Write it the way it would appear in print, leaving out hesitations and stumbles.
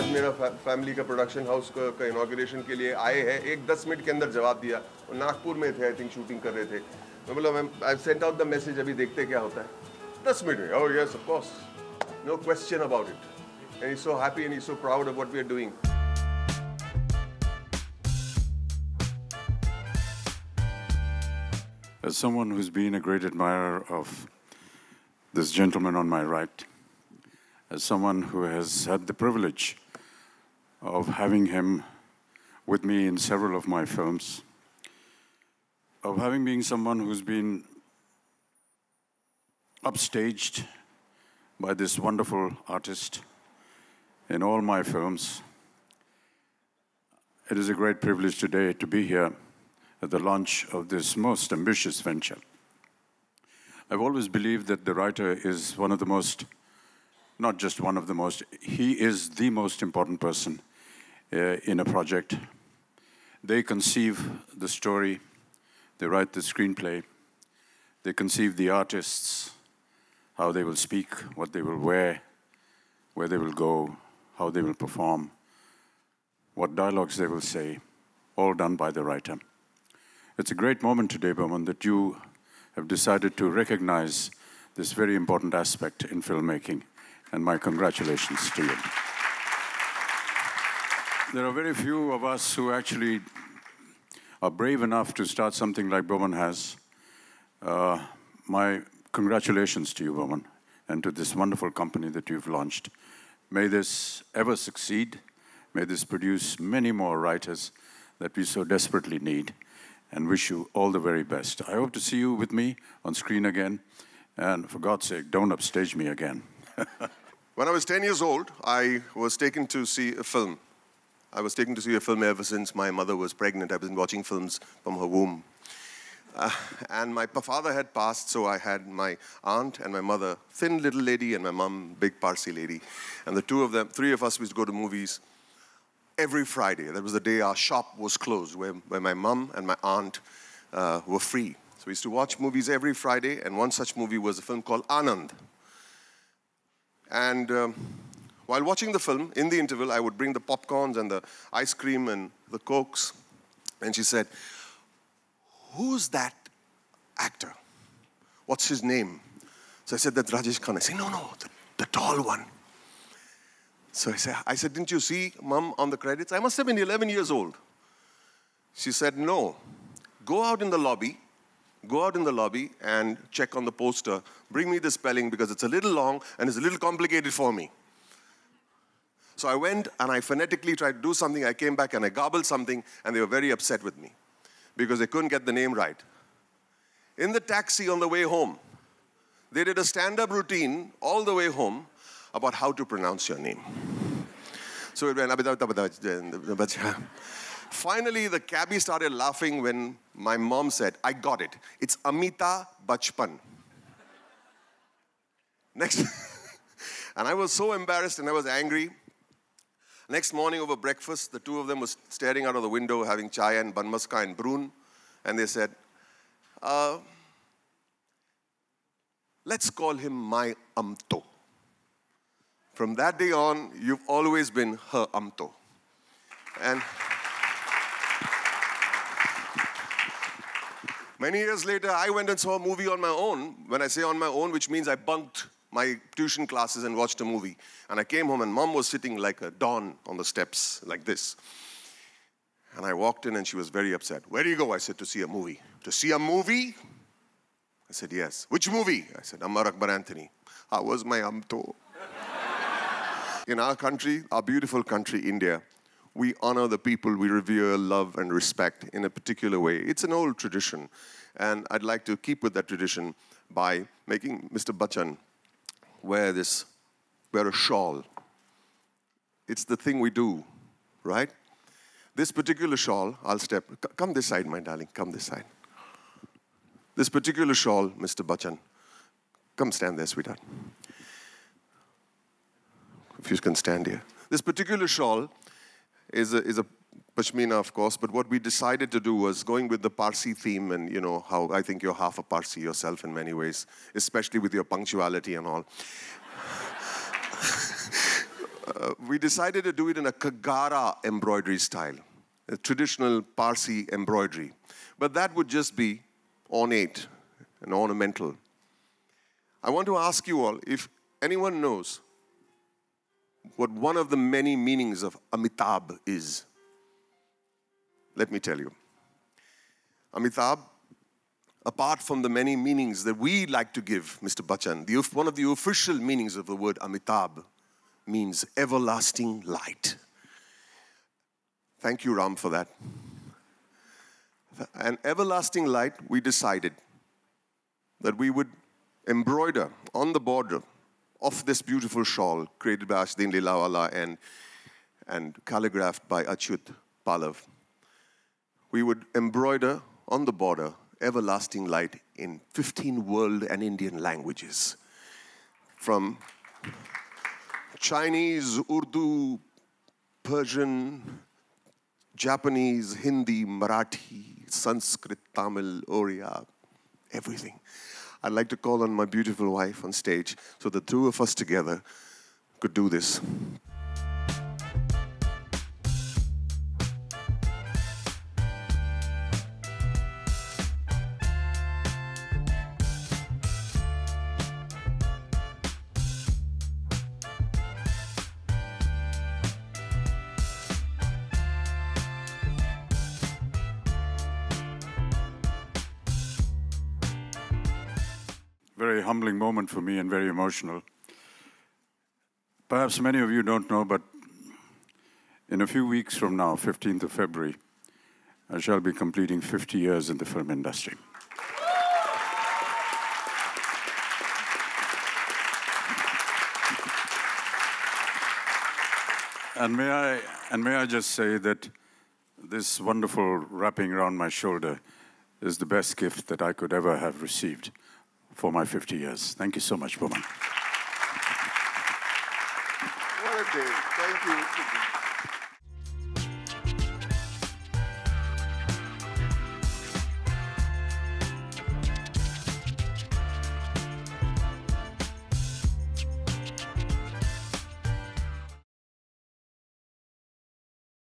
आज मेरा फैमिली का प्रोडक्शन हाउस का इनॉग्रेशन के लिए आए हैं, एक 10 मिनट के अंदर जवाब दिया। वो नागपुर में थे, आई थिंक शूटिंग कर रहे थे। मैं बोला ma'am I sent out the message, अभी देखते क्या होता है। 10 मिनट में, oh yes of course, no question about it. And he so happy and he so proud of what we are doing. As someone who's been a great admirer of this gentleman on my right, as someone who has had the privilege of having him with me in several of my films, of having been someone who's been upstaged by this wonderful artist in all my films, it is a great privilege today to be here at the launch of this most ambitious venture. I've always believed that the writer is one of the most, not just one of the most, he is the most important person in a project. They conceive the story, they write the screenplay, they conceive the artists, how they will speak, what they will wear, where they will go, how they will perform, what dialogues they will say, all done by the writer. It's a great moment today, Boman, that you have decided to recognize this very important aspect in filmmaking, and my congratulations to you. There are very few of us who actually are brave enough to start something like Boman has. My congratulations to you, Boman, and to this wonderful company that you've launched. May this ever succeed. May this produce many more writers that we so desperately need. And wish you all the very best. I hope to see you with me on screen again. And for God's sake, don't upstage me again. When I was 10 years old, I was taken to see a film. I was taken to see a film ever since my mother was pregnant. I've been watching films from her womb. And my father had passed, so I had my aunt and my mother, thin little lady, and my mom, big Parsi lady. And the two of them, three of us, used to go to movies every Friday. That was the day our shop was closed, where my mum and my aunt were free. So we used to watch movies every Friday, and one such movie was a film called Anand. And while watching the film, in the interval, I would bring the popcorns and the ice cream and the Cokes. And she said, "Who's that actor? What's his name?" So I said, "That's Rajesh Khanna." I said, No, the tall one. So I said, "Didn't you see, Mum, on the credits?" I must have been 11 years old. She said, "No. Go out in the lobby and check on the poster. Bring me the spelling because it's a little long and it's a little complicated for me." So I went and I phonetically tried to do something. I came back and I garbled something, and they were very upset with me because they couldn't get the name right. In the taxi on the way home, they did a stand-up routine all the way home about how to pronounce your name. So it went, finally the cabbie started laughing when my mom said, "I got it. It's Amitabh Bachchan." Next, and I was so embarrassed and I was angry. Next morning over breakfast, the two of them were staring out of the window having chai and banmaska and broon, and they said, "Let's call him my Amto. From that day on, you've always been her Amto." And many years later, I went and saw a movie on my own. When I say on my own, which means I bunked my tuition classes and watched a movie. And I came home and Mom was sitting like a don on the steps, like this. And I walked in and she was very upset. "Where do you go?" I said, "To see a movie." "To see a movie?" I said, "Yes." "Which movie?" I said, "Ammar Akbar Anthony." "How was my Amto?" In our country, our beautiful country, India, we honor the people we revere, love, and respect in a particular way. It's an old tradition, and I'd like to keep with that tradition by making Mr. Bachchan wear a shawl. It's the thing we do, right? This particular shawl, come this side, my darling, come this side. This particular shawl, Mr. Bachchan, come stand there, sweetheart. If you can stand here. This particular shawl is a pashmina, of course, but what we decided to do was going with the Parsi theme, and you know how I think you're half a Parsi yourself in many ways, especially with your punctuality and all. we decided to do it in a Kagara embroidery style, a traditional Parsi embroidery. But that would just be ornate and ornamental. I want to ask you all if anyone knows what one of the many meanings of Amitabh is. Let me tell you. Amitabh, apart from the many meanings that we like to give, Mr. Bachchan, one of the official meanings of the word Amitabh means everlasting light. Thank you, Ram, for that. An everlasting light, we decided that we would embroider on the border of this beautiful shawl created by Ashdin Lilawala and calligraphed by Achyut Pallav. We would embroider on the border everlasting light in 15 world and Indian languages. From Chinese, Urdu, Persian, Japanese, Hindi, Marathi, Sanskrit, Tamil, Oriya, everything. I'd like to call on my beautiful wife on stage so the two of us together could do this. Very humbling moment for me and very emotional. Perhaps many of you don't know, but in a few weeks from now, 15th of February, I shall be completing 50 years in the film industry. And may I just say that this wonderful wrapping around my shoulder is the best gift that I could ever have received for my 50 years. Thank you so much, Boman. What a day. Thank you.